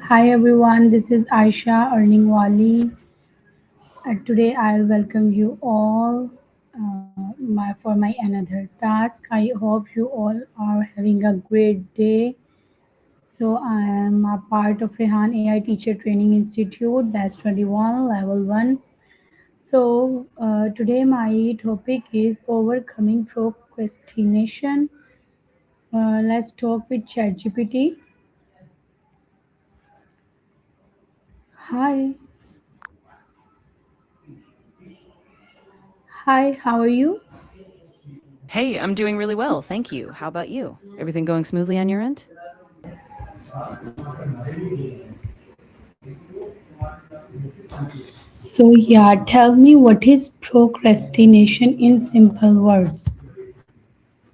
Hi everyone, this is Aisha earning Wali. Today I'll welcome you all for my another task. I hope you all are having a great day. So I am a part of Rehan AI Teacher Training Institute, Batch 21, Level 1. So today my topic is overcoming procrastination. Let's talk with ChatGPT. Hi, hi, how are you? Hey, I'm doing really well. Thank you. How about you? Everything going smoothly on your end? So, yeah, tell me what is procrastination in simple words?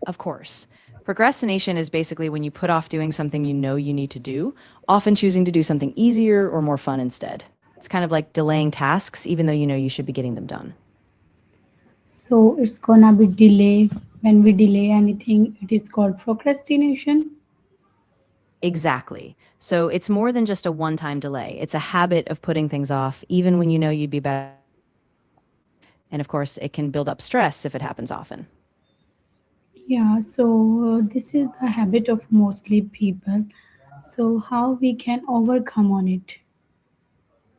Of course. Procrastination is basically when you put off doing something you know you need to do, often choosing to do something easier or more fun instead. It's kind of like delaying tasks even though you know you should be getting them done. So, it's gonna be delay. When we delay anything, it is called procrastination. Exactly. So it's more than just a one time delay, it's a habit of putting things off even when you know you'd be better. And of course, it can build up stress if it happens often. Yeah, so this is the habit of mostly people. So, how we can overcome on it?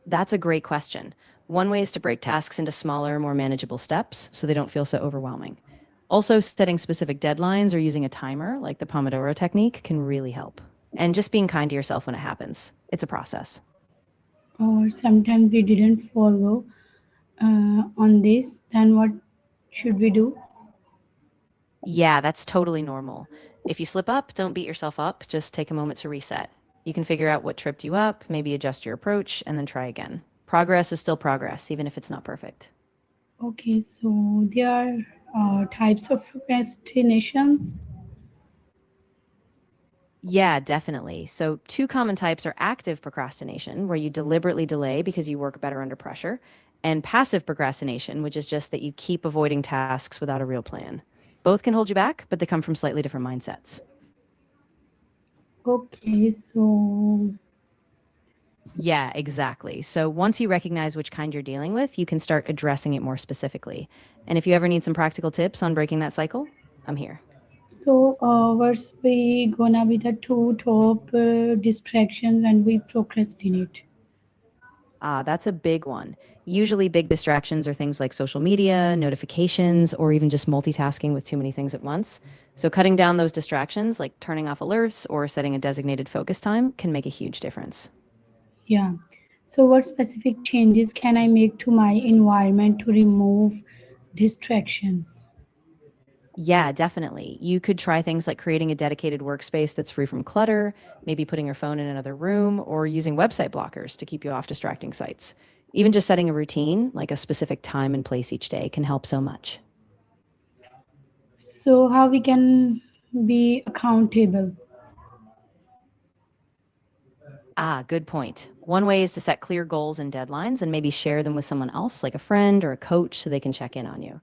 That's a great question. One way is to break tasks into smaller, more manageable steps so they don't feel so overwhelming. Also, setting specific deadlines or using a timer, like the Pomodoro technique, can really help. And just being kind to yourself when it happens. It's a process. Or sometimes we didn't follow on this, then what should we do? Yeah, that's totally normal. If you slip up, don't beat yourself up. Just take a moment to reset. You can figure out what tripped you up, maybe adjust your approach, and then try again. Progress is still progress, even if it's not perfect. Okay, so there are types of procrastinations. Yeah, definitely. So, two common types are active procrastination, where you deliberately delay because you work better under pressure, and passive procrastination, which is just that you keep avoiding tasks without a real plan. Both can hold you back, but they come from slightly different mindsets. Okay, so Yeah, exactly. So, once you recognize which kind you're dealing with, you can start addressing it more specifically. And if you ever need some practical tips on breaking that cycle, I'm here. what's we gonna be the two top distractions when we procrastinate? Ah, that's a big one. Usually, big distractions are things like social media, notifications, or even just multitasking with too many things at once. So, cutting down those distractions, like turning off alerts or setting a designated focus time, can make a huge difference. Yeah. So, what specific changes can I make to my environment to remove distractions? Yeah, definitely. You could try things like creating a dedicated workspace that's free from clutter, maybe putting your phone in another room, or using website blockers to keep you off distracting sites. Even just setting a routine, like a specific time and place each day, can help so much. So, how we can be accountable? Ah, good point. One way is to set clear goals and deadlines and maybe share them with someone else, like a friend or a coach, so they can check in on you.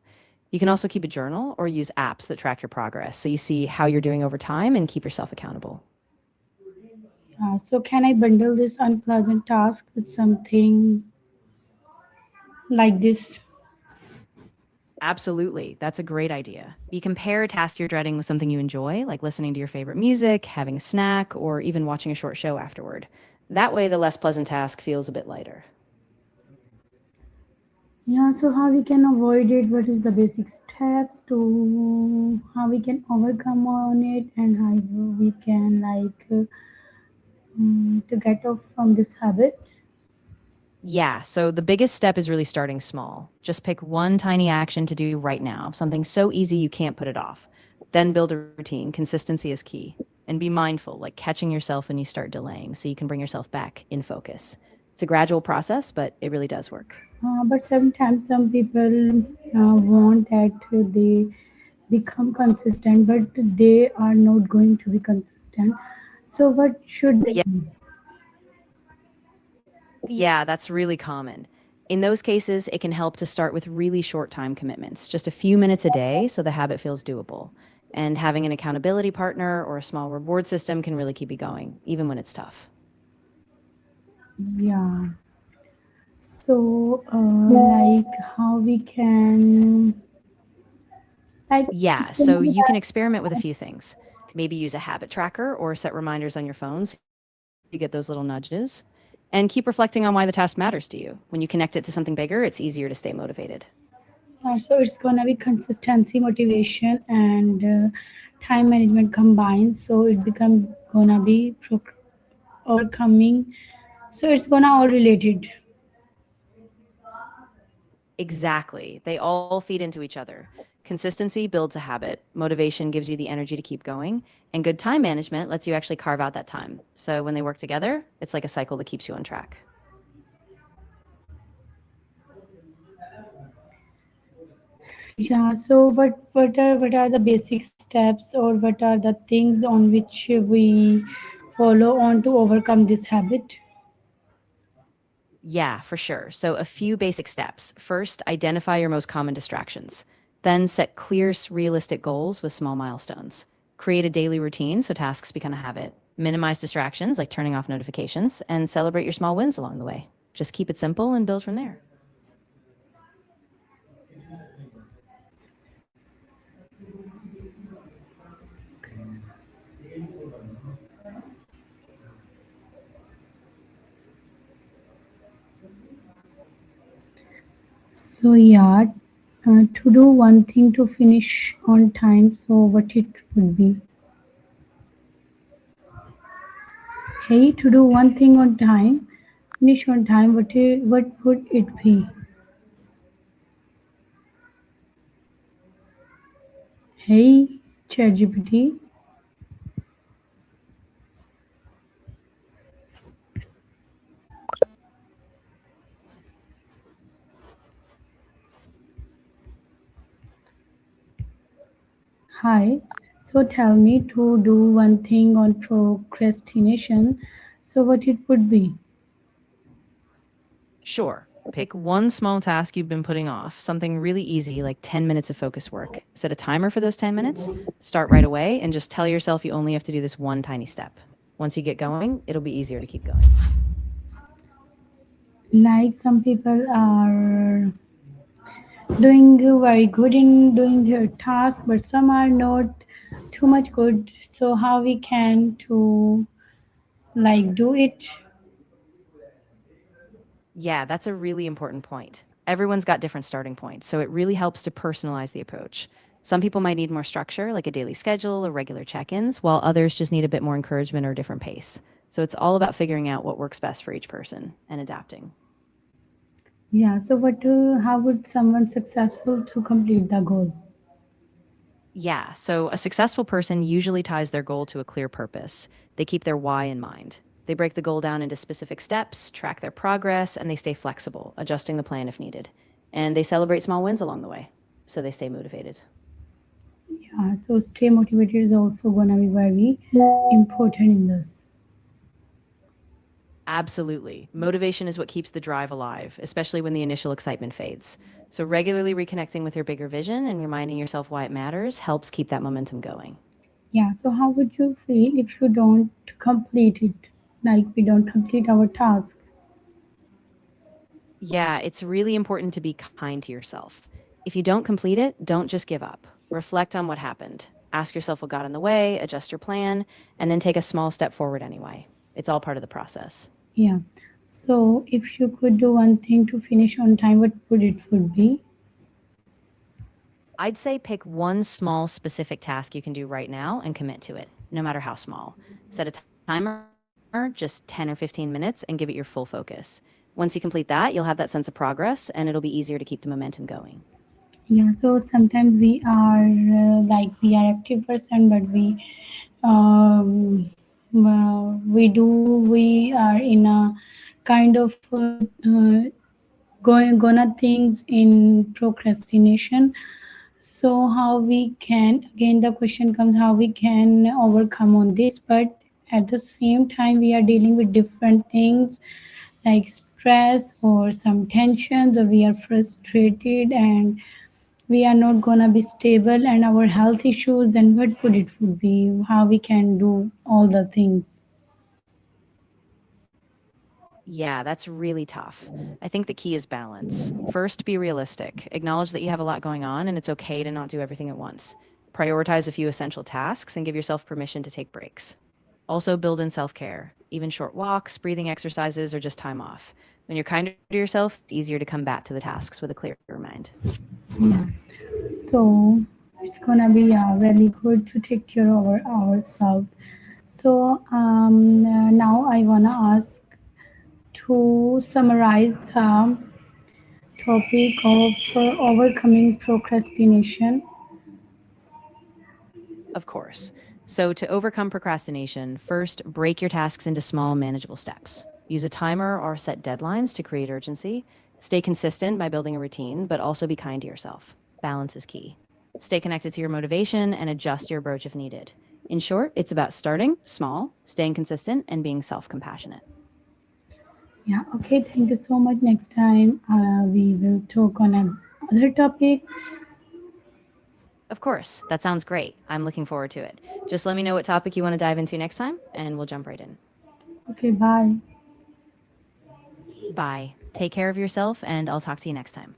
You can also keep a journal or use apps that track your progress so you see how you're doing over time and keep yourself accountable. So, can I bundle this unpleasant task with something like this? Absolutely. That's a great idea. You can pair a task you're dreading with something you enjoy, like listening to your favorite music, having a snack, or even watching a short show afterward. That way, the less pleasant task feels a bit lighter. Yeah, so how we can avoid it? What is the basic steps to how we can overcome on it, and how we can to get off from this habit? Yeah, so the biggest step is really starting small. Just pick one tiny action to do right now, something so easy you can't put it off. Then build a routine. Consistency is key. And be mindful, like catching yourself when you start delaying so you can bring yourself back in focus. It's a gradual process, but it really does work. But sometimes some people want that they become consistent, but they are not going to be consistent. So what should they Yeah, do? yeah, that's really common. In those cases, it can help to start with really short time commitments, just a few minutes a day so the habit feels doable. And having an accountability partner or a small reward system can really keep you going, even when it's tough. Yeah. So, like how we can, like, Yeah, so you can experiment with a few things. Maybe use a habit tracker or set reminders on your phone so you get those little nudges. And keep reflecting on why the task matters to you. When you connect it to something bigger, it's easier to stay motivated. so it's gonna be consistency, motivation, and time management combined. So it become gonna be overcoming. So it's gonna all related. Exactly. They all feed into each other. Consistency builds a habit, motivation gives you the energy to keep going, and good time management lets you actually carve out that time. So when they work together, it's like a cycle that keeps you on track. Yeah. So what are the basic steps, or what are the things on which we follow on to overcome this habit? Yeah, for sure. So, a few basic steps. First, identify your most common distractions. Then, set clear, realistic goals with small milestones. Create a daily routine so tasks become a habit. Minimize distractions like turning off notifications and celebrate your small wins along the way. Just keep it simple and build from there. So yeah, to do one thing to finish on time. So what it would be? Hey, to do one thing on time, finish on time. What would it be? Hey, ChatGPT. Hi. So tell me to do one thing on procrastination. So what it would be? Sure. Pick one small task you've been putting off, something really easy like 10 minutes of focus work. Set a timer for those 10 minutes, start right away, and just tell yourself you only have to do this one tiny step. Once you get going, it'll be easier to keep going. Like some people are doing very good in doing their task, but some are not too much good. So how we can to like do it? Yeah, that's a really important point. Everyone's got different starting points, so it really helps to personalize the approach. Some people might need more structure, like a daily schedule or regular check ins, while others just need a bit more encouragement or a different pace. So it's all about figuring out what works best for each person and adapting. Yeah. So what? How would someone successful to complete the goal? Yeah, so a successful person usually ties their goal to a clear purpose. They keep their why in mind. They break the goal down into specific steps, track their progress, and they stay flexible, adjusting the plan if needed. And they celebrate small wins along the way, so they stay motivated. Yeah. So stay motivated is also gonna be very important in this. Absolutely. Motivation is what keeps the drive alive, especially when the initial excitement fades. So, regularly reconnecting with your bigger vision and reminding yourself why it matters helps keep that momentum going. Yeah. So how would you feel if you don't complete it? Like we don't complete our task. Yeah, it's really important to be kind to yourself. If you don't complete it, don't just give up. Reflect on what happened. Ask yourself what got in the way, adjust your plan, and then take a small step forward anyway. It's all part of the process. Yeah. So if you could do one thing to finish on time, what would it would be? I'd say pick one small specific task you can do right now and commit to it, no matter how small. Set a timer, just 10 or 15 minutes, and give it your full focus. Once you complete that, you'll have that sense of progress and it'll be easier to keep the momentum going. Yeah. So sometimes we are like we are active person, but um, we are in a kind of going gonna things in procrastination. So how we can, again the question comes, how we can overcome on this, but at the same time we are dealing with different things like stress or some tensions, or we are frustrated and we are not gonna be stable and our health issues, then what would be, how we can do all the things? Yeah, that's really tough. I think the key is balance. First, be realistic. Acknowledge that you have a lot going on and it's okay to not do everything at once. Prioritize a few essential tasks and give yourself permission to take breaks. Also, build in self care, even short walks, breathing exercises, or just time off. When you're kinder to yourself, it's easier to come back to the tasks with a clearer mind. Yeah. So it's gonna be really good to take care of ourselves. So now I wanna ask to summarize the topic of overcoming procrastination. Of course. So, to overcome procrastination, first break your tasks into small, manageable steps. Use a timer or set deadlines to create urgency. Stay consistent by building a routine, but also be kind to yourself. Balance is key. Stay connected to your motivation and adjust your approach if needed. In short, it's about starting small, staying consistent, and being self compassionate. Yeah, okay, thank you so much. Next time we will talk on another topic. Of course, that sounds great. I'm looking forward to it. Just let me know what topic you want to dive into next time, and we'll jump right in. Okay, bye. Bye. Take care of yourself, and I'll talk to you next time.